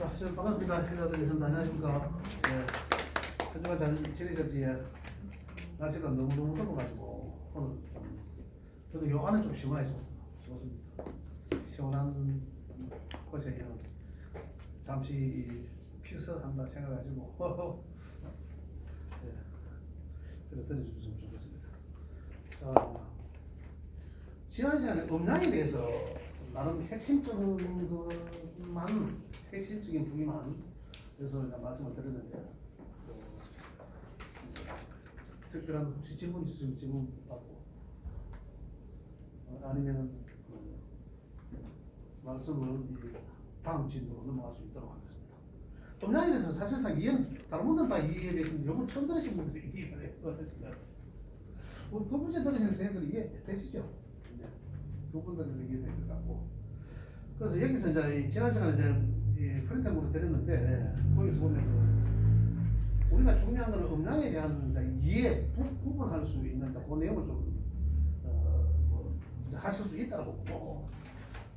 자, 시청 반갑습니다. 인사드리겠습니다. 안녕하십니까. 예. 한 주간 잘 지내셨지? 날씨가 너무너무 더워가지고, 오늘 좀, 저도 요 안에 좀 시원하게 좋습니다. 시원한 곳에 그냥 잠시 피서한다 생각가지고, 예. 그래 들어주시면 좋겠습니다. 자, 지난 시간에 음란에 대해서 나름 핵심적인 부위만 그래서 말씀을 드렸는데 특별한 혹시 질문 있으시면 질문 받고 아니면은 말씀을 다음 진도로 넘어갈 수 있도록 하겠습니다. 음란에 대해서는 사실상 다른 분들은 다 이해에 대해서는 요번 처음 들으신 분들이 이해가 되었습니다. 두 번째 들으시는 선생님들이 이해 되시죠? 두 분들은 이해되실 것 같고 그래서 여기서 이제 지난 시간에 이제 프린트물을 드렸는데 거기서 보면 우리가 중요한 것은 음란에 대한 이해 구분할 수 있는 그 내용을 좀 하실 수 있다고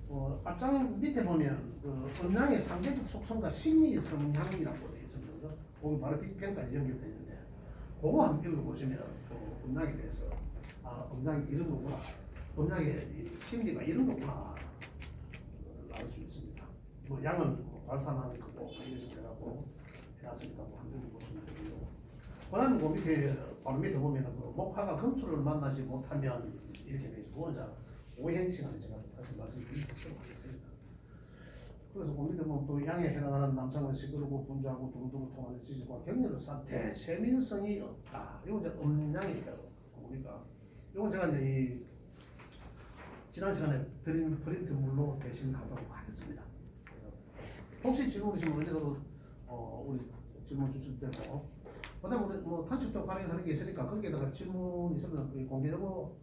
보고 앞장 밑에 보면 음란의 상대적 속성과 심리 성향이라고 되어 있습니다. 거기 바로 뒷편까지 연결되어 있는데 그거 한번 읽어보시면 음란에 대해서 음란이 이런 거구나, 음란의 심리가 이런 거구나 알 수 있습니다. 뭐 양은 발산하는 거고 이런 식으로 해갖고 해놨으니까 뭐 한번 보시면 되고요. 그다음에 그 밑에 바로 밑에 보면은 목화가 금수를 만나지 못하면 이렇게 되고 이제 오행 시간에 제가 다시 말씀드리도록 하겠습니다. 그래서 그 밑에 보면 또 양에 해당하는 남성은 시끄럽고 분주하고 두루두루 통하는 지식과 격렬한 사태, 세민성이 없다. 이건 이제 음양이니까 보니까 이건 제가 이제 이 지난 시간에 드린 프린트물로 대신하도록 하겠습니다. 혹시 질문 있으시면 언제라도 우리 질문 주실 때고 그다음에 뭐 탄축도 발행하는 게 있으니까 거기에다가 질문 있으면 공개적으로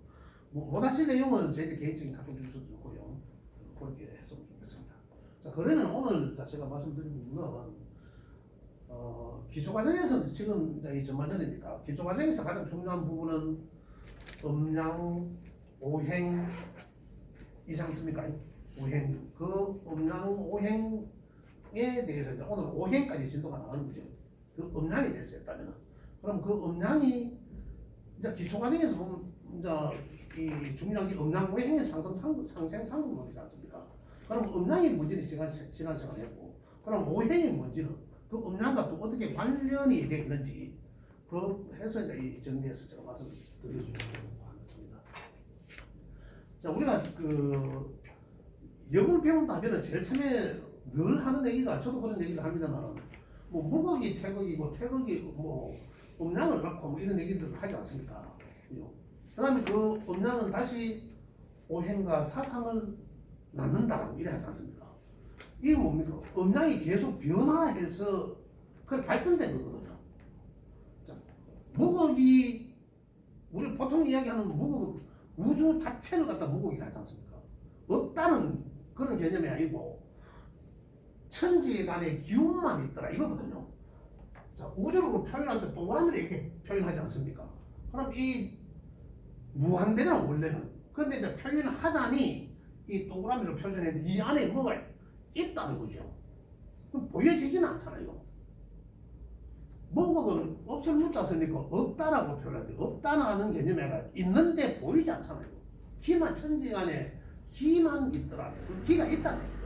못 하실 내용은 저희들 개인적인 카톡 주셔도 좋고요. 그렇게 했으면 좋겠습니다. 자, 그러면 오늘 제가 말씀드린 부분은 기초과정에서 지금 이제 이 전반전이니까 기초과정에서 가장 중요한 부분은 음양, 오행 이지 않습니까? 오행. 그 음양 오행에 대해서 이제 오늘 오행까지 진도가 나가는 거죠. 그 음양에 대해서 했다면은. 그럼 그 음양이 이제 기초 과정에서 보면 이제 이 중요한 게 음양 오행의 상생 상승론이지 않습니까? 그럼 음양이 뭔지는 지난 시간에 했고, 그럼 오행이 뭔지는 그 음양과 또 어떻게 관련이 되어 있는지 그 해서 이제 이 정리해서 제가 말씀드리도록 하겠습니다. 자, 우리가 역을 배운다 하면은 제일 처음에 늘 하는 얘기가, 저도 그런 얘기를 합니다만, 뭐 무극이 태극이고 태극이 뭐 음양을 낳고 뭐 이런 얘기들을 하지 않습니까? 그다음에 그 음양은 다시 오행과 사상을 낳는다라고 이래 하지 않습니까? 이게 뭡니까? 음양이 계속 변화해서 그 발전된 거거든요. 자, 무극이 우리 보통 이야기하는 무극, 우주 자체를 갖다 무극이라 하지 않습니까? 없다는 그런 개념이 아니고 천지간의 기운만 있더라 이거거든요. 자, 우주로 표현할 때 동그라미를 이렇게 표현하지 않습니까? 그럼 이 무한대잖아 원래는. 그런데 이제 표현을 하자니 이 동그라미로 표현했는데 이 안에 뭐가 있다는 거죠. 그럼 보여지지는 않잖아요. 무극은 없을 무자 쓰니까 없다라고 표현하는데 없다는 개념이 아니라 있는데 보이지 않잖아요. 기만 천지간에 기만 있더라. 그 기가 있다는 거예요.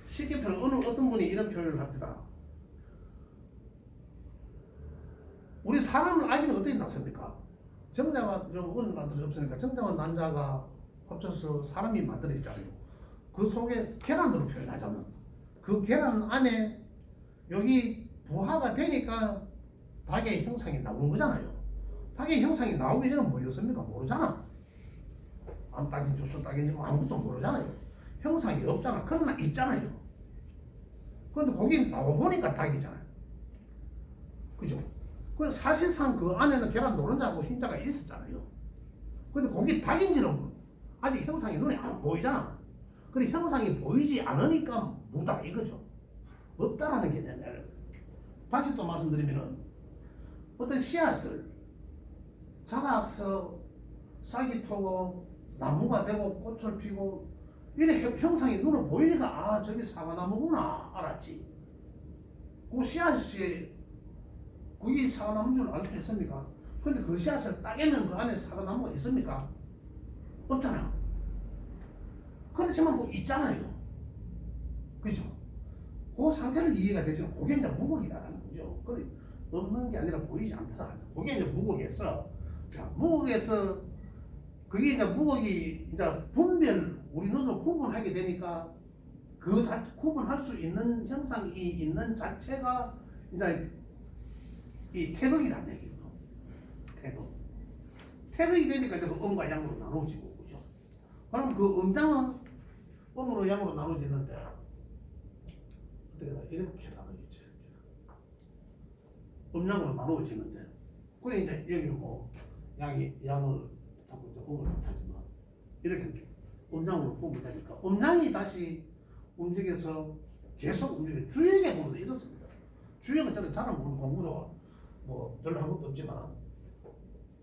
쉽게 어떤 분이 이런 표현을 합니다. 우리 사람을 알기는 어떻게 낳습니까? 정자가 어느 만들어 없으니까 정자와 난자가 합쳐서 사람이 만들어졌잖아요. 그 속에 계란으로 표현하자면 그 계란 안에 여기 부하가 되니까 닭의 형상이 나온 거잖아요. 닭의 형상이 나오기 전에 뭐였습니까? 모르잖아. 암닭인지 조소닭인지 뭐 아무것도 모르잖아요. 형상이 없잖아. 그러나 있잖아요. 그런데 거기 나와보니까 닭이잖아요. 그죠? 그래서 사실상 그 안에는 계란 노른자하고 흰자가 있었잖아요. 근데 거기 닭인지는 아직 형상이 눈에 안 보이잖아. 그래 형상이 보이지 않으니까 무다 이거죠. 없다라는 개념이에요. 다시 또 말씀드리면은 어떤 씨앗을 자라서 싹이 트고 나무가 되고 꽃을 피고 이래 형상이 눈으로 보이니까 아 저기 사과나무구나 알았지. 그 씨앗이 그게 사과나무인 줄 알 수 있습니까? 근데 그 씨앗을 따개면 그 안에 사과나무가 있습니까? 없잖아요. 그렇지만 뭐 있잖아요. 그죠? 그 상태는 이해가 되지만 그게 이제 무곡이라는 거죠. 그래 없는 게 아니라 보이지 않더라. 그게 이제 무곡에서 자 무곡에서 그게 이제 무곡이 이제 분별 우리 눈으로 구분하게 되니까 그 구분할 수 있는 형상이 있는 자체가 이제 이 태극이라는 얘기죠. 태극. 태극이 되니까 이제 그 음과 양으로 나눠지고 그죠. 그럼 그 음장은 음으로 양으로 나눠지는데 어떻게 이렇게 나눠지죠. 음양으로 나눠지는데 그래 이제 여기는 뭐 양을 자꾸 음을 못하지만 이렇게 음양으로 보면 되니까 음양이 다시 움직여서 계속 움직여. 주역에 보면 이렇습니다. 주역은 저는 잘은 모르는 공부도 뭐 별로 한 것도 없지만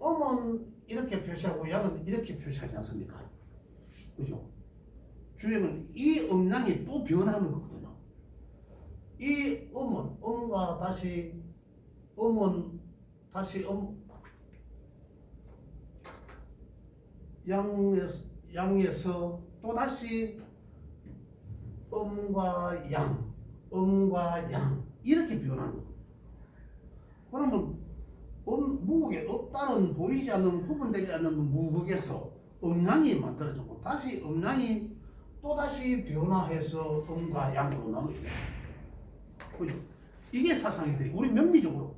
음은 이렇게 표시하고 양은 이렇게 표시하지 않습니까? 그죠? 주역은 이 음양이 또 변하는 거거든요. 이 음과 다시 음은 다시 양에서 또 다시 음과 양 이렇게 변하는 거예요. 그러면 무극에 없다는 보이지 않는 구분되지 않는 무극에서 음양이 만들어지고 다시 음양이 또 다시 변화해서 음과 양으로 나누죠. 그죠? 이게 사상이 돼. 우리 명리적으로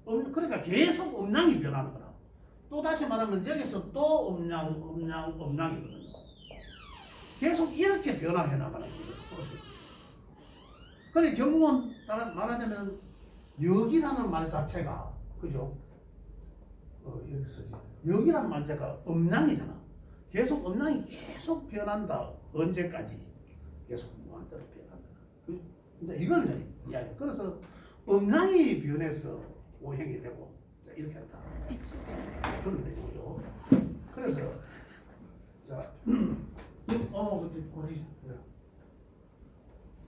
그러니까 계속 음양이 변하는 거라. 또 다시 말하면 여기서 또 음양이거든요. 계속 이렇게 변화해 나가는 거예요. 그래 결국은 말하자면 역이라는 말 자체가 그죠? 이렇게 쓰지. 역이라는 말 자체가 음양이잖아. 계속 음양이 계속 변한다. 언제까지? 계속 무한대로 변한다. 이제 이걸 이제 이야기. 그래서 음양이 변해서 오행이 되고 이렇게 한다. 그런 내용이죠. 그래서 자, 그때 고리.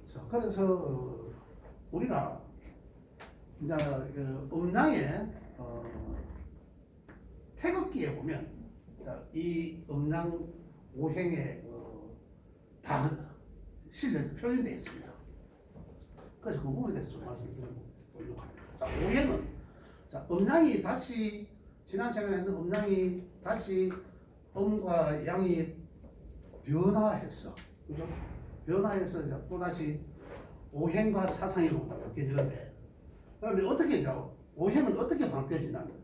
자, 그래서 우리가 이제 그 음양의 태극기에 보면 이 음양 오행의 다 실려 표현되어 있습니다. 그래서 그 부분에 대해서 좀 말씀드리려고 합니다. 자, 오행은 자, 음양이 다시 지난 시간에 했던 음양이 다시 음과 양이 변화했어. 그죠? 변화해서 이제 또 다시 오행과 사상으로 바뀌어지는데, 그러면 어떻게 이제 오행은 어떻게 바뀌어지냐면,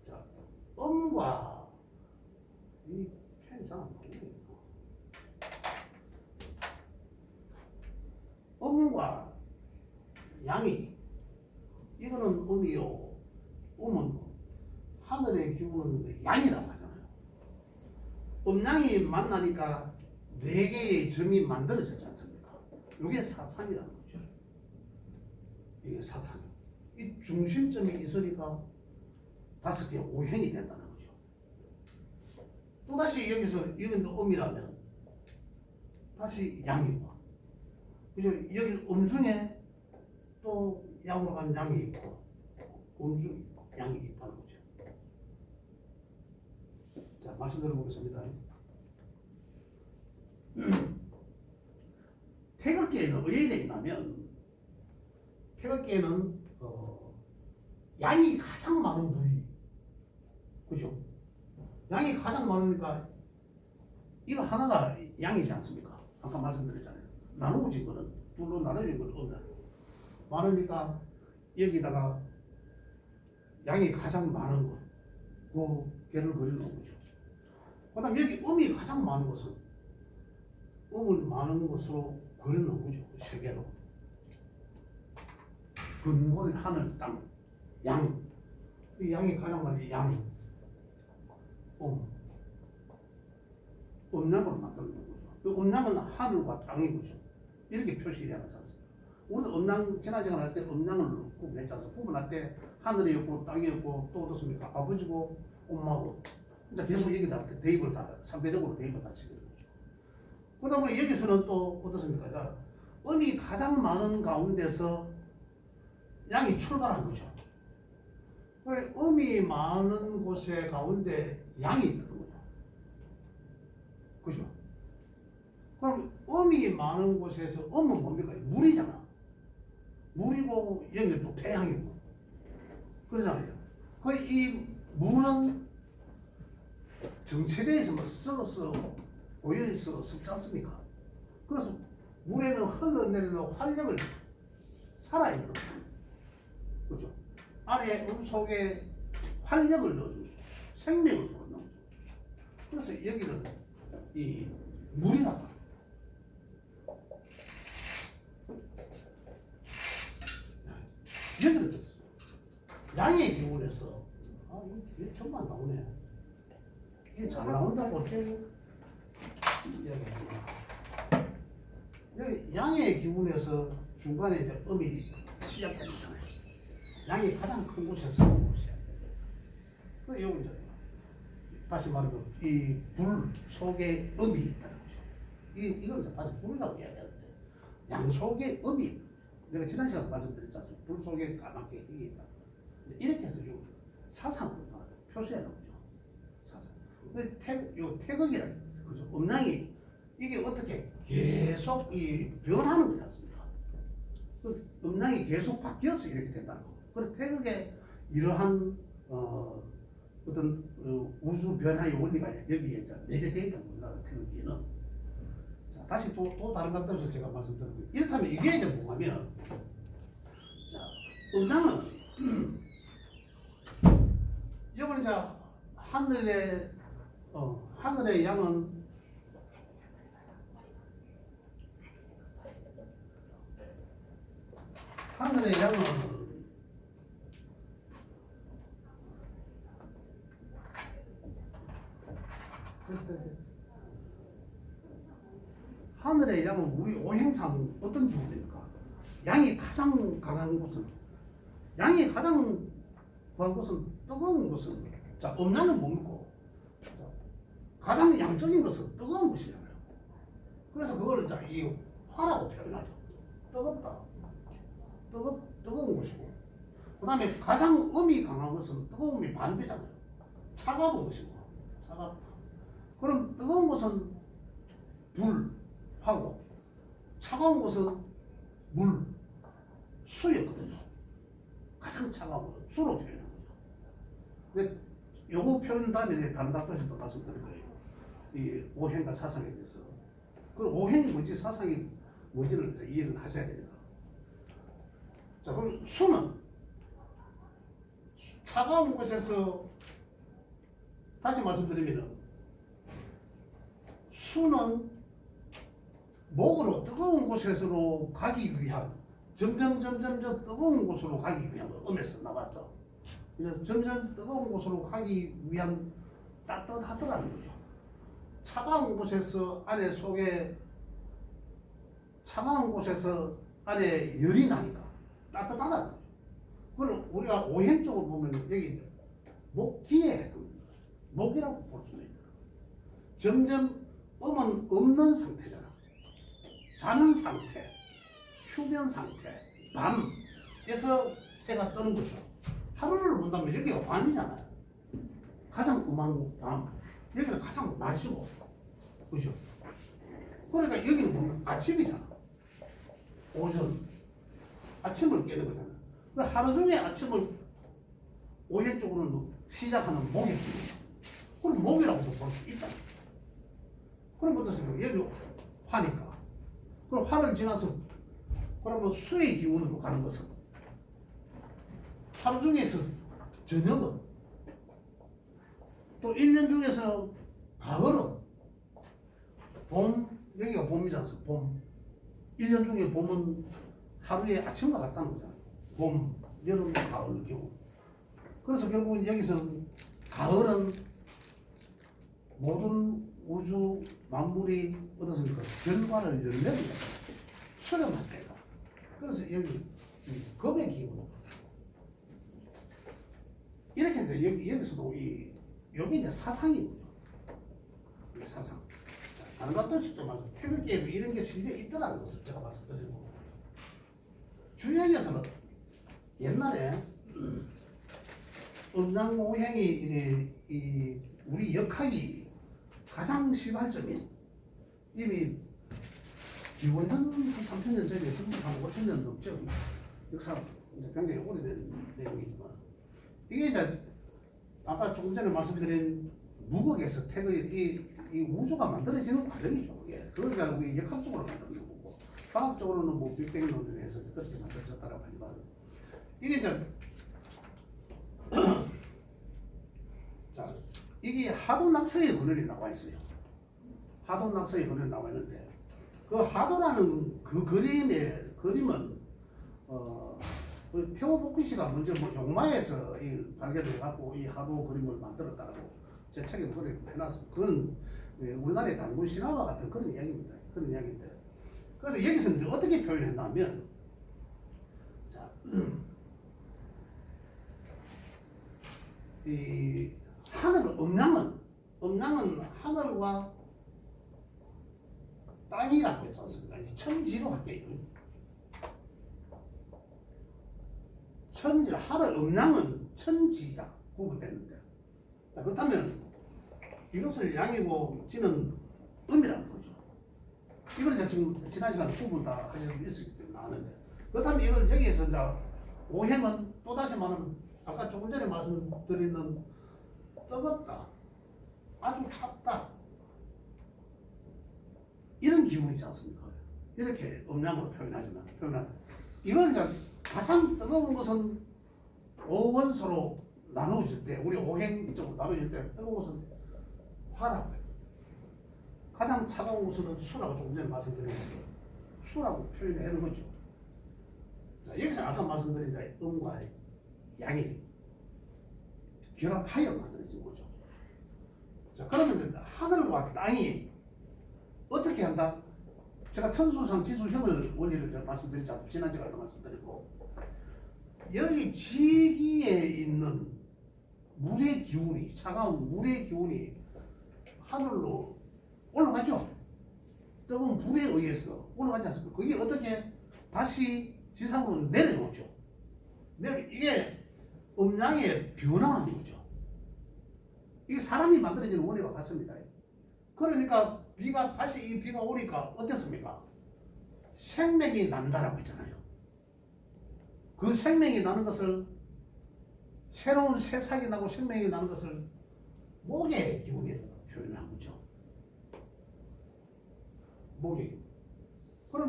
자, 음과 이 펜이 잘 안 보이네요. 음과 양이 이거는 음이요, 음은 하늘의 기운은 양이라고 하잖아요. 음양이 만나니까 네 개의 점이 만들어졌지 않습니까? 이게 사상이라는 거죠. 이게 사상. 이 중심점이 있으니까 5개 오행이 된다는 거죠. 또다시 여기서 이건 음이라면 다시 양이고, 그죠? 여기 중에 또 양으로 간 양이 있고, 중 양이 있다는 거죠. 자, 말씀 들어보겠습니다. 태극기에는 의외에 있다면 태극기에는 양이 가장 많은 부위, 그죠? 양이 가장 많으니까 이거 하나가 양이지 않습니까? 아까 말씀드렸잖아요. 나누어진 거는 둘로 나눠진 거는 없나 많으니까 여기다가 양이 가장 많은 것, 그 개를 그리는 거죠. 그다음 여기 음이 가장 많은 것은 음을 많은 것으로 그려놓은 거죠. 세 개로. 근본, 하늘, 땅, 양. 이 양이 가장 많이 양, 음양으로 만드는 거죠. 그 음양은 하늘과 땅인 거죠. 이렇게 표시되지 않습니까? 우리도 음양, 지난 시간 할 때 음양을 구분했잖아요. 구분할 때 하늘이었고 땅이었고 또 어떻습니까? 아버지고 엄마고. 이제 계속 여기다 대입을 다, 상대적으로 대입을 다 시키는 거죠. 그러다 보니 여기서는 또 어떻습니까? 자, 음이 가장 많은 가운데서 양이 출발한 거죠. 그래, 음이 많은 곳에 가운데 양이 있는 거죠. 그죠? 그럼 음이 많은 곳에서 음은 뭡니까? 물이잖아. 물이고 여기 또 태양이고 그러잖아요. 거의 이 물은 정체대에서 뭐 썩어서 고여있어 썩지 않습니까? 그래서 물에는 흘러내리는 활력을 살아있는 거예요. 그죠? 안에 음 속에 활력을 넣어주죠. 생명을 넣어주죠. 그래서 여기는 이 물이라고. 여기는 졌어. 양의 기운에서 이게 정말 나오네. 이게 잘 나온다고 여기 양의 기운에서 중간에 이제 음이 시작되잖아요. 양이 가장 큰 곳에서 시작돼요. 그 여기 이제 다시 말하면 이 불 속에 음이 있다는 거죠. 이건 이제 다시 불이라고 이야기하는데 양 속에 음이 내가 지난 시간에 말씀드렸지 않습니까? 불 속에 까맣게 이게 있다. 이렇게 해서 요 사상으로 표시해 놓죠. 사상. 근데 요 태극이란 그죠? 음양이 이게 어떻게 계속 이 변하는 거지 않습니까? 그 음양이 계속 바뀌어서 이렇게 된다는 거. 그래서 태극의 이러한 어떤 우주 변화의 원리가 여기에 이제 내재되어 있다는 겁니다. 태극기에는. 자, 다시 또 다른 것들에서 제가 말씀드리고 이렇다면 이게 이제 뭐냐면 자, 음양은 이번에 이제 하늘의 양은 하늘의 양은 하늘의 양은 우리 오행상 어떤 기분입니까? 양이 가장 강한 곳은 뜨거운 것은 자 음양은 뭡니까? 가장 양적인 것은 뜨거운 것이잖아요. 그래서 그걸 자 이 화라고 표현하죠. 뜨겁다. 뜨거운 것이고 그 다음에 가장 음이 강한 것은 뜨거움이 반대잖아요. 차가운 것이고 차갑다. 그럼 뜨거운 것은 불하고 차가운 것은 물, 수였거든요. 가장 차가운 거 수로 표현하는 거죠. 근데 요거 표현 다음에 다른 답변에서 또 말씀드릴 거예요. 이 오행과 사상에 대해서. 그 오행이 뭔지 사상이 뭔지를 이해를 하셔야 됩니다. 자, 그럼 수는 차가운 곳에서 다시 말씀드리면 수는 목으로 뜨거운 곳에서 가기 위한 점점 뜨거운 곳으로 가기 위한 음에서 나와서 점점 뜨거운 곳으로 가기 위한 따뜻하더라는 거죠. 차가운 곳에서 안에 열이 나니까 따뜻하다는 거죠. 그걸 우리가 오행적으로 보면 여기 목기에 목이라고 볼 수는 있다. 점점 음은 없는 상태잖아. 자는 상태, 휴면 상태, 밤에서 해가 뜨는 거죠. 하루를 본다면 여기가 밤이잖아요. 가장 음한 밤, 여기는 가장 낮이고, 그죠? 그러니까 여기는 보면 아침이잖아. 오전, 아침을 깨는 거잖아. 그러니까 하루 중에 아침을 오행적으로는 시작하는 목이 있습니다. 그럼 목이라고도 볼 수 있다. 그럼 어떻습니까? 여기 화니까. 그럼 화를 지나서 그러면 수의 기운으로 가는 것은 하루 중에서 저녁은 또 1년 중에서 가을은 봄, 여기가 봄이지 않습니까? 봄. 1년 중에 봄은 하루에 아침과 같다는 거잖아요. 봄, 여름, 가을, 겨울. 그래서 결국은 여기서 가을은 모든 우주 만물이 어떻습니까? 결과를 열려는 거예요. 수렴할 때가. 그래서 여기 검의 기운으로 이렇게 했는데 여기서도 여기 이제 사상이군요. 이게 사상. 자, 다른 것도 말씀 태극기에도 이런 게 실려 있더라는 것을 제가 말씀드리고 주역에서는 옛날에 음양오행이 이 우리 역학이 가장 시발적인 이미 기원전 3,000년 전에 전부 한 5,000년 넘죠. 역사 굉장히 오래된 내용이지만 이게 이제 아까 조금 전에 말씀드린 무극에서 태극이 이 우주가 만들어지는 과정이죠. 예. 그러니까 우리 역학적으로 만드는 거고 과학적으로는 뭐 빅뱅론을 해서 그렇게 만들어졌다라고 하지만 이게 이제 자 이게 하도낙서의 근원이 나와 있어요. 하도낙서의 근원이 나와 있는데 그 하도라는 그 그림은 태오복희 씨가 먼저 뭐 용마에서 발견을 갖고 이 하도 그림을 만들었다고 제 책에 그걸 해놨습니다. 그건 우리나라의 단군 신화와 같은 그런 이야기입니다. 그런 이야기인데 그래서 여기서 이제 어떻게 표현했냐면 자, 이 하늘 음양은 하늘과 땅이라고 했지 않습니까? 천지로 할게요. 천지, 하늘 음양은 천지가 구분되는데 자, 그렇다면 이것을 양이고 지는 음이라는 거죠. 이걸 이제 지금 지난 시간에 구분 다 하실 수 있을 때문에 나왔는데 그렇다면 이걸 여기에서 이제 오행은 또다시 말하면 아까 조금 전에 말씀드린 뜨겁다, 아주 찹다 이런 기분이지 않습니까? 이렇게 음양으로 표현하지만 이걸 이제 가장 뜨거운 것은 오원소로 나누어질 때 우리 오행적으로 나누어질 때 뜨거운 것은 화라고 해요. 가장 차가운 것은 수라고 조금 전에 말씀드린 것처럼 수라고 표현하는 거죠. 자, 여기서 아까 말씀드린 이제 음과 양이 결합하여 만들어진 거죠. 자, 그러면 이제 하늘과 땅이 어떻게 한다? 제가 천수상 지수형을 원리를 말씀드리지 않습니까? 지난주에도 말씀드리고 여기 지기에 있는 물의 기운이 차가운 물의 기운이 하늘로 올라가죠. 뜨거운 불에 의해서 올라가지 않습니까? 그게 어떻게 다시 지상으로 내려오죠. 이게 음양의 변화하는 거죠. 이게 사람이 만들어지는 원리와 같습니다. 그러니까 비가 다시 이 비가 오니까 어땠습니까? 생명이 난다라고 했잖아요. 그 생명이 나는 것을 새로운 새싹이 나고 생명이 나는 것을 목의 기운에 표현한 거죠. 목이. 그럼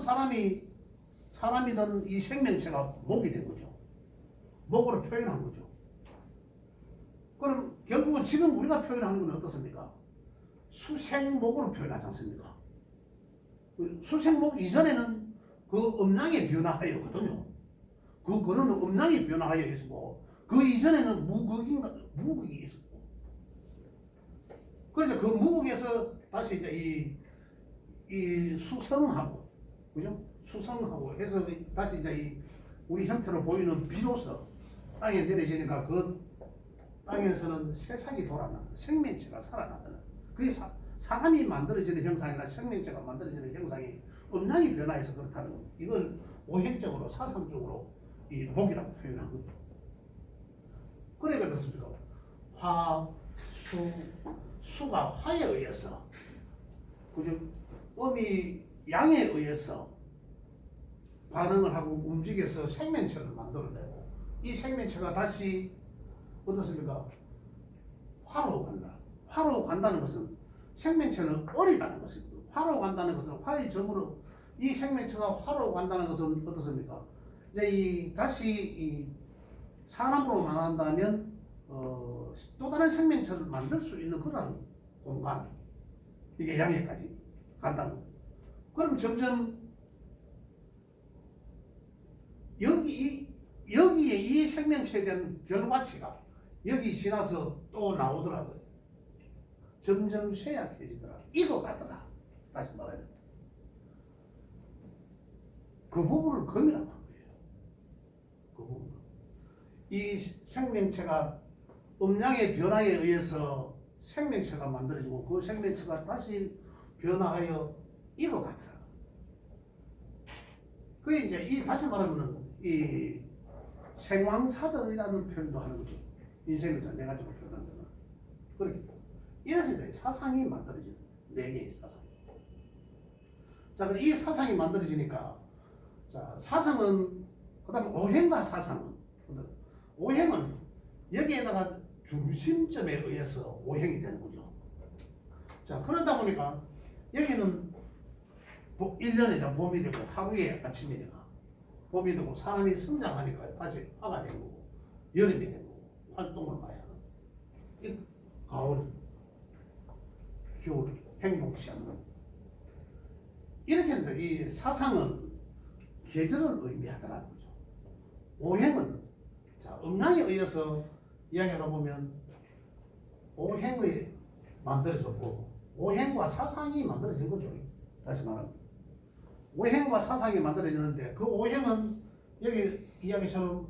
사람이든 이 생명체가 목이 된 거죠. 목으로 표현한 거죠. 그럼 결국은 지금 우리가 표현하는 건 어떻습니까? 수생목으로 표현하지 않습니까? 수생목 이전에는 그 음양의 변화하였거든요. 그거는 음양의 변화하여 있었고 그 이전에는 무극이 있었고 그래서 그 무극에서 다시 이제 이 수성하고 그죠? 수성하고 해서 다시 이제 이 우리 형태로 보이는 비로소 땅에 내려지니까 그 땅에서는 새싹이 돌아나는 생명체가 살아나는 그게 사람이 만들어지는 형상이나 생명체가 만들어지는 형상이 음양이 변화해서 그렇다는 거. 이걸 오행적으로 사상적으로 이 목이라고 표현한 거죠. 그러니까 그렇습니까? 수가 화에 의해서 그죠? 음이 양에 의해서 반응을 하고 움직여서 생명체를 만들어내고 이 생명체가 다시 어떻습니까? 화로 간다. 화로 간다는 것은 생명체는 어리다는 것입니다. 화로 간다는 것은 화의 점으로 이 생명체가 화로 간다는 것은 어떻습니까? 이제 다시 이 사람으로 말한다면 또 다른 생명체를 만들 수 있는 그런 공간 이게 양해까지 간다는 거예요. 그럼 점점 여기에 이 생명체에 대한 결과치가 여기 지나서 또 나오더라고요. 점점 쇠약해지더라. 익어가더라. 다시 말하면 그 부분을 금이라고 한 거예요. 그 부분. 이 생명체가 음양의 변화에 의해서 생명체가 만들어지고 그 생명체가 다시 변화하여 이거 같더라. 그게 이제 이 다시 말하면은 이 생황사절이라는 표현도 하는 거죠. 인생을 전 네 가지로 표현한 거는. 그렇게 이래서 이제 사상이 만들어지는 네 개의 사상. 자, 그럼 이 사상이 만들어지니까 자 사상은 그다음에 오행과 사상은 오행은 여기에다가 중심점에 의해서 오행이 되는 거죠. 자 그러다 보니까 여기는 1년에 봄이 되고 하루에 아침이 되고 봄이 되고 사람이 성장하니까 다시 화가 되는 거고 여름이 되는 거고 활동을 많이 하는 이 가을, 겨울 행복시 않는 이렇게 해서 이 사상은 계절을 의미하더라는 거죠. 오행은 자 음양에 의해서 이야기하다 보면 오행이 만들어졌고 오행과 사상이 만들어진 거죠. 다시 말하면 오행과 사상이 만들어지는데 그 오행은 여기 이야기처럼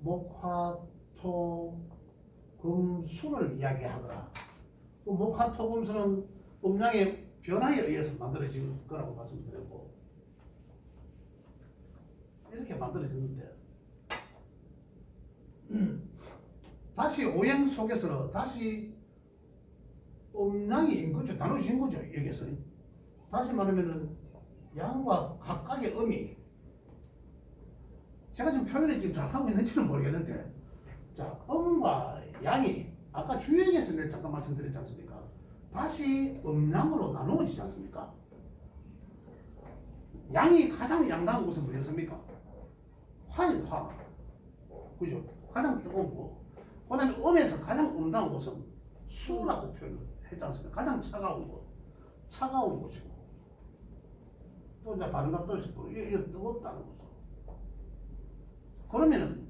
목, 화, 토, 금, 수를 이야기하더라. 그 목, 화, 토, 금, 수는 음양의 변화에 의해서 만들어진 거라고 말씀드렸고 이렇게 만들어졌는데 다시 오행 속에서 다시 음양이 인거죠. 나눠진 거죠. 여기서 다시 말하면은 양과 각각의 음이 제가 지금 표현을 지금 잘 하고 있는지는 모르겠는데 자 음과 양이 아까 주역에서 내가 잠깐 말씀드렸지 않습니까? 다시 음양으로 나누어지지 않습니까? 양이 가장 양다운 곳은 뭐였습니까? 화인 화 그죠? 가장 뜨거운 거. 그 다음에 음에서 가장 음다운 곳은 수라고 표현을 했지 않습니까? 가장 차가운 거 차가운 곳이고 또 이제 다른 것도 있고 이게 뜨겁다는 거죠. 그러면은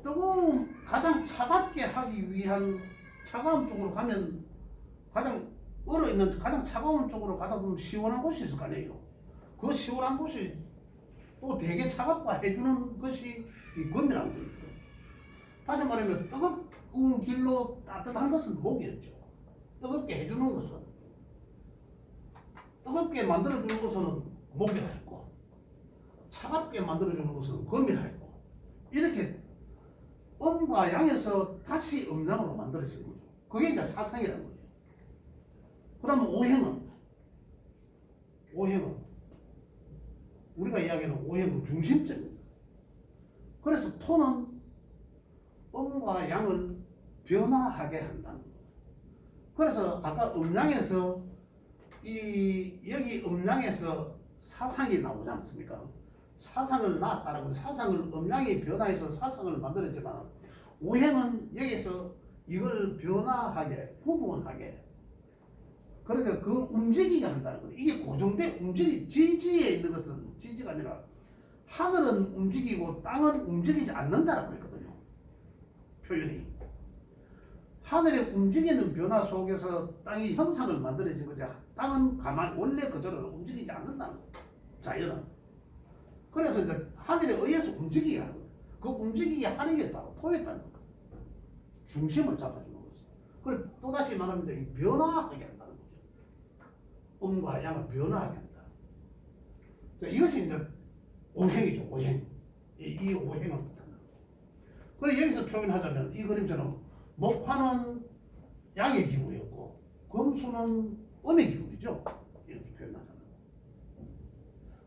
뜨거운 가장 차갑게 하기 위한 차가운 쪽으로 가면 가장 얼어 있는 가장 차가운 쪽으로 가다 보면 시원한 곳이 있을 거 아니에요. 그 시원한 곳이 또 되게 차갑게 해주는 것이 이 금이라는 거예요. 다시 말하면 뜨거운 길로 따뜻한 것은 목이었죠. 뜨겁게 해주는 것은 뜨겁게 만들어주는 것은 목이라 했고 차갑게 만들어주는 것은 금이라 했고 이렇게 음과 양에서 다시 음양으로 만들어진 거죠. 그게 이제 사상이라는 거죠. 그러면 오행은 우리가 이야기하는 오행의 중심점입니다. 그래서 토는 음과 양을 변화하게 한다는 거예요. 그래서 아까 음양에서 여기 음양에서 사상이 나오지 않습니까? 사상을 낳았다라고 사상을 음양이 변화해서 사상을 만들었지만 오행은 여기서 이걸 변화하게 구분하게 그러니까 그 움직이게 한다는 거예요. 이게 고정된 지지에 있는 것은 지지가 아니라 하늘은 움직이고 땅은 움직이지 않는다라고 했거든요. 표현이 하늘의 움직이는 변화 속에서 땅이 형상을 만들어진 거죠. 땅은 가만 원래 그대로 움직이지 않는다는 거예요. 자연은 그래서 이제 하늘에 의해서 움직이게 하는 거예요. 그 움직이게 하는 게 바로 토였다는 거예요. 중심을 잡아주는 거죠. 그걸 또다시 말하면 이 변화하게 한다는 거죠. 음과 양을 변화하게 한다. 자, 이것이 이제 오행이죠. 오행. 이 오행을 못한다. 그래 여기서 표현하자면 이 그림처럼 목화는 양의 기운이었고 금수는 음의 기운이죠. 이렇게 표현하잖아요.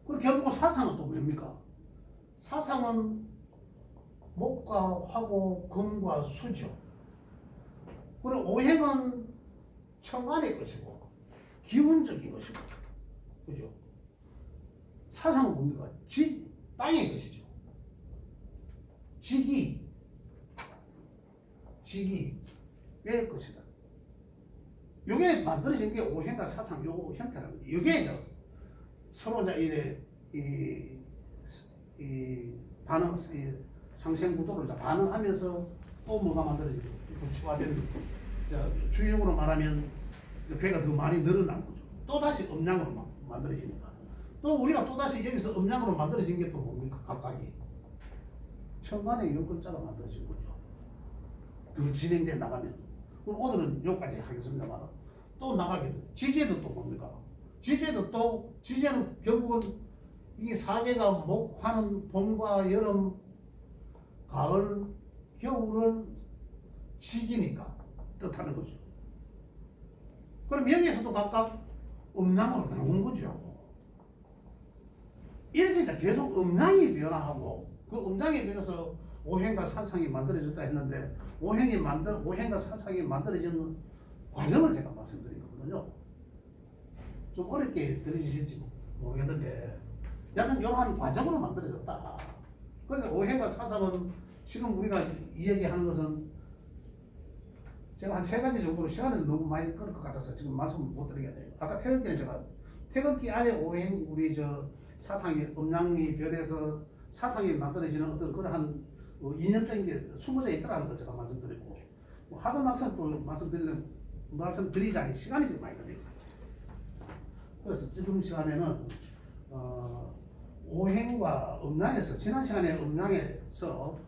그리고 결국 사상은 또 뭡니까? 사상은 목과 화고 금과 수죠. 그리고 오행은 천간의 것이고 기운적인 것이고 그죠? 사상은 뭡니까? 땅의 것이죠. 지기의 것이다. 이게 만들어진 게 오행과 사상 요 형태라는 거예요. 이게 서로 이제 이 반응, 상생 구도를 반응하면서 또 뭐가 만들어지고 구체화되는 주역으로 말하면 배가 더 많이 늘어난 거죠. 또 다시 음양으로 만들어지니까. 또 우리가 또 다시 여기서 음양으로 만들어진 게 또 뭡니까? 각각이 천간의 연근자가 만들어진 거죠. 더 진행돼 나가면. 그럼 오늘은 여기까지 하겠습니다만 또 나가게 돼. 지지에도 또 뭡니까? 지지도 또 지지는 결국은 이 사계가 목, 화는 봄과 여름, 가을, 겨울을 지기니까 뜻하는 거죠. 그럼 여기에서도 각각 음양으로 나온 거죠. 이렇게 이제 계속 음양이 변화하고 그 음양에 변해서 오행과 사상이 만들어졌다 했는데 오행과 사상이 만들어지는 과정을 제가 말씀드린 거거든요. 좀 어렵게 들으실지 모르겠는데 약간 이러한 과정으로 만들어졌다. 그러니까 오행과 사상은 지금 우리가 이야기하는 것은 제가 한 3가지 정도로 시간을 너무 많이 끌 것 같아서 지금 말씀 못 드리겠네요. 아까 태극기는 제가 태극기 안에 오행 우리 사상이 음양이 변해서 사상이 만들어지는 어떤 그러한 이념적인 게 숨어져 있다는 걸 제가 말씀드리고 하도 막상 또 말씀드리자니 시간이 좀 많이 걸립니다. 그래서 지금 시간에는 오행과 음양에서 지난 시간에 음양에서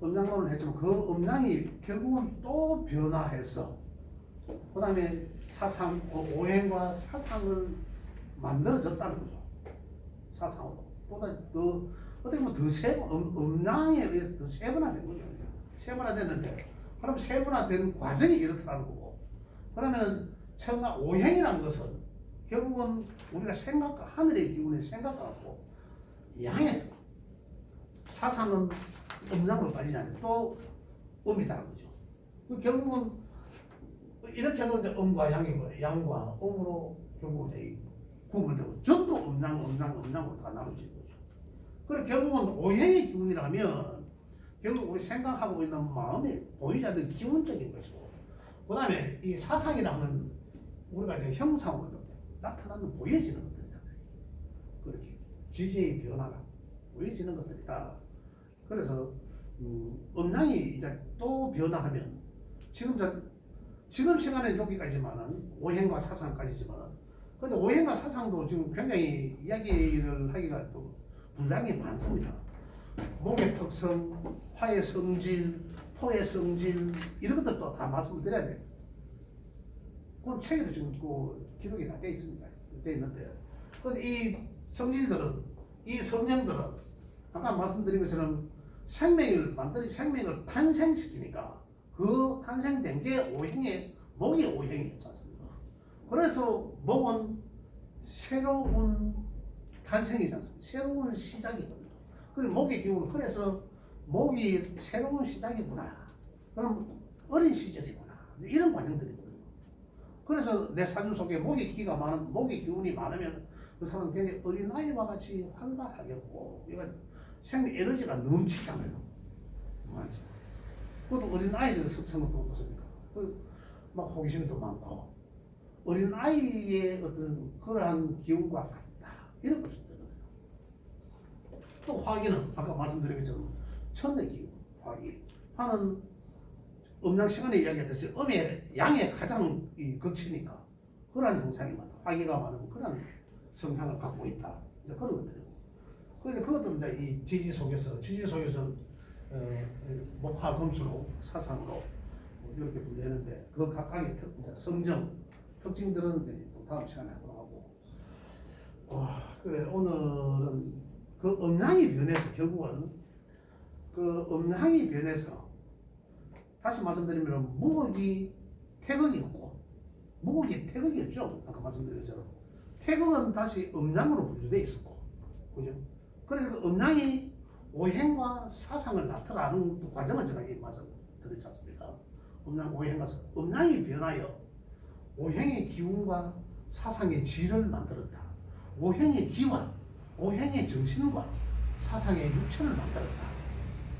음양론을 했지만 그 음양이 결국은 또 변화해서 그 다음에 오행과 사상을 만들어졌다는 거죠. 사상으로 보다 더 어떻게 보면 더 음양에 의해서 더 세분화된 거죠. 세분화됐는데 그럼 세분화된 과정이 이렇다는 거고 그러면은 처음과 오행이라는 것은 결국은 우리가 생각과 하늘의 기운의 생각과 같고 양의 사상은 음양으로 빠지지 않아요. 또 음이다는 거죠. 결국은 이렇게 해도 이제 음과 양인 거예요. 양과 음으로 결국은 이제 구분되고 전부 음양으로 다 나눠지는 거죠. 그래 결국은 오행의 기운이라면 결국 우리 생각하고 있는 마음에 보이지 않는 기운적인 것이고 그 다음에 이 사상이라는 우리가 이제 형상으로 나타나는 보여지는 것들이다. 그렇게 지지의 변화가 보여지는 것들이다. 그래서 음양이 이제 또 변화하면 지금 시간에 여기까지만은 오행과 사상까지지만은 근데 오행과 사상도 지금 굉장히 이야기를 하기가 또 분량이 많습니다. 목의 특성, 화의 성질, 토의 성질 이런 것들도 다 말씀을 드려야 돼요. 그건 책에도 지금 그 기록이 다 돼 있습니다. 돼 있는데 근데 이 성질들은 이 성령들은 아까 말씀드린 것처럼 생명을 탄생시키니까 그 탄생된 게 목이 오행이었지 않습니까? 그래서 목은 새로운 탄생이지 않습니까? 새로운 시작이거든요. 그리고 목의 기운은 그래서 목이 새로운 시작이구나. 그럼 어린 시절이구나. 이런 과정들이거든요. 그래서 내 사주 속에 목의 기운이 많으면 그 사람은 굉장히 어린아이와 같이 활발하겠고 얘가 생명 에너지가 넘치잖아요. 맞죠? 그것도 어린아이들의 습성은 또 어떻습니까? 막 호기심도 많고 어린아이의 어떤 그러한 기운과 같다. 이런 것이 있잖아요. 또 화기는 아까 말씀드린 것처럼 천의 기운, 화기. 화는 음양 시간에 이야기했듯이 음의 양에 가장 극치니까 그러한 형상이 많다. 화기가 많은 그런 성상을 갖고 있다. 이제 그런 것들이고. 그런데 그것도 이제 이 지지 속에서 목화 금수로 사상으로 이렇게 분류했는데 그 각각의 성정 특징들은 이제 또 다음 시간에 하도록 하고. 그래 오늘은 그 음양이 변해서 결국은 그 음양이 변해서 다시 말씀드리면 무극이 태극이었고 무극이 태극이었죠. 아까 말씀드린 것처럼 태극은 다시 음양으로 분류되어 있었고 그죠? 그래서 그 음양이 오행과 사상을 나타나는 그 과정을 제가 이 말씀드렸지 않습니까? 음양이 변하여 오행의 기운과 사상의 질을 만들었다. 오행의 기와 오행의 정신과 사상의 육체를 만들었다.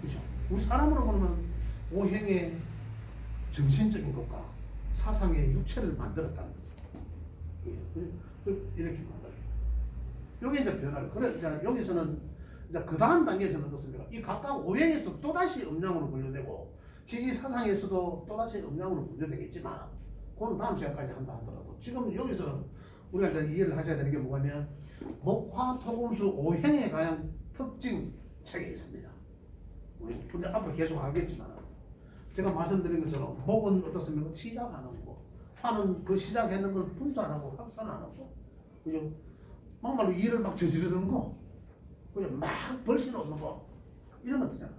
그죠? 우리 사람으로 보면 오행의 정신적인 것과 사상의 육체를 만들었다는 거죠. 이렇게 만들어요. 여기 이제 변화를. 그래, 이제 여기서는 이제 그 다음 단계에서는 어떻습니까? 이 각각 오행에서 또다시 음양으로 분류되고 지지 사상에서도 또다시 음양으로 분류되겠지만 그건 다음 시간까지 한다 하더라도 지금 여기서는 우리가 이제 이해를 하셔야 되는 게 뭐냐면 목화 토금수 오행에 관한 특징 책에 있습니다. 근데 앞으로 계속 하겠지만 제가 말씀드린 것처럼 목은 어떻습니까? 시작하는 거, 화는 그 시작했는 걸 분산하고 확산하는 거, 그죠? 막말로 일을 막 저지르는 거, 그죠? 막 벌실 없는 거 이런 것들이잖아.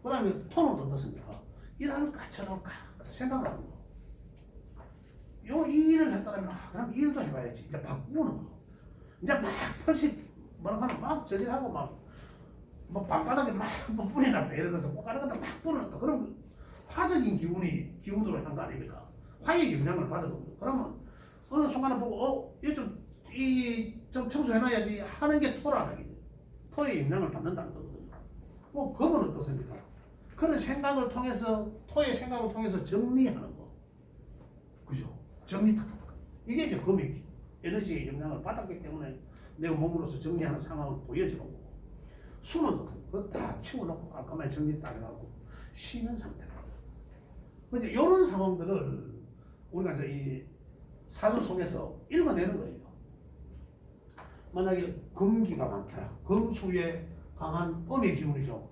그다음에 톤은 어떻습니까? 일할까 저럴까 생각하는 거. 이 일을 했다면 그럼 이 일도 해봐야지. 이제 바꾸는 거. 이제 막 벌실 뭐라 하나 막 저질하고 뭐 방바닥에 막뭐 뿌려놨다. 예를 들어서 뭐 다른 것도 막 뿌려놨다. 그럼 화적인 기운으로 한 거 아닙니까? 화의 영향을 받거든요. 그러면 어느 순간에 보고 좀 청소해놔야지 하는 게 토라는 게 토의 영향을 받는다는 거거든요. 뭐 금은 어떻습니까? 그런 생각을 통해서 토의 생각을 통해서 정리하는 거, 그죠? 정리 탁탁탁. 이게 이제 금이 에너지의 영향을 받았기 때문에 내 몸으로서 정리하는 상황을 보여주는 거고, 수는 그거 다 치워놓고 깔끔하게 정리 딱 해갖고 쉬는 상태라고. 근데 이런 상황들을 우리가 이제 이 사주 속에서 읽어내는 거예요. 만약에 금기가 많더라. 금수에 강한 음의 기운이죠.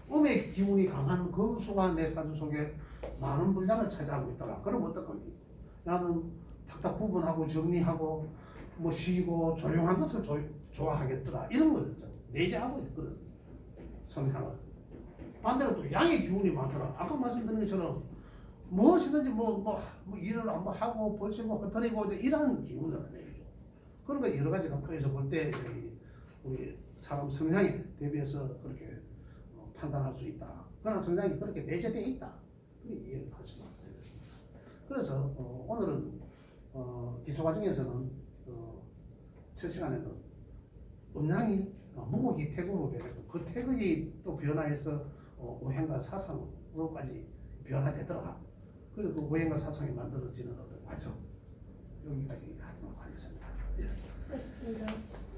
음의 기운이 강한 금수가 내 사주 속에 많은 분량을 차지하고 있더라. 그럼 어떨 건지. 나는 탁탁 구분하고 정리하고 뭐 쉬고 조용한 것을 좋아하겠더라. 이런 걸 내재하고 있거든. 성향을. 반대로 또 양의 기운이 많더라. 아까 말씀드린 것처럼 무엇이든지 뭐 일을 한번 하고 벌시고 흩어리고 이런 기운을 내죠. 그러니까 여러 가지 각도에서 볼 때 우리 사람 성향에 대비해서 그렇게 판단할 수 있다. 그러나 성향이 그렇게 내재되어 있다. 그렇게 이해를 하시면 되겠습니다. 그래서 오늘은 기초 과정에서는 첫 시간에는 음양이 무국이 태국으로 되겠고 그 태국이 또 변화해서 오행과 사상으로까지 변화되더라. 그리고 그 오행과 사상이 만들어지는 어떤 과정 여기까지 하도록 하겠습니다. 예.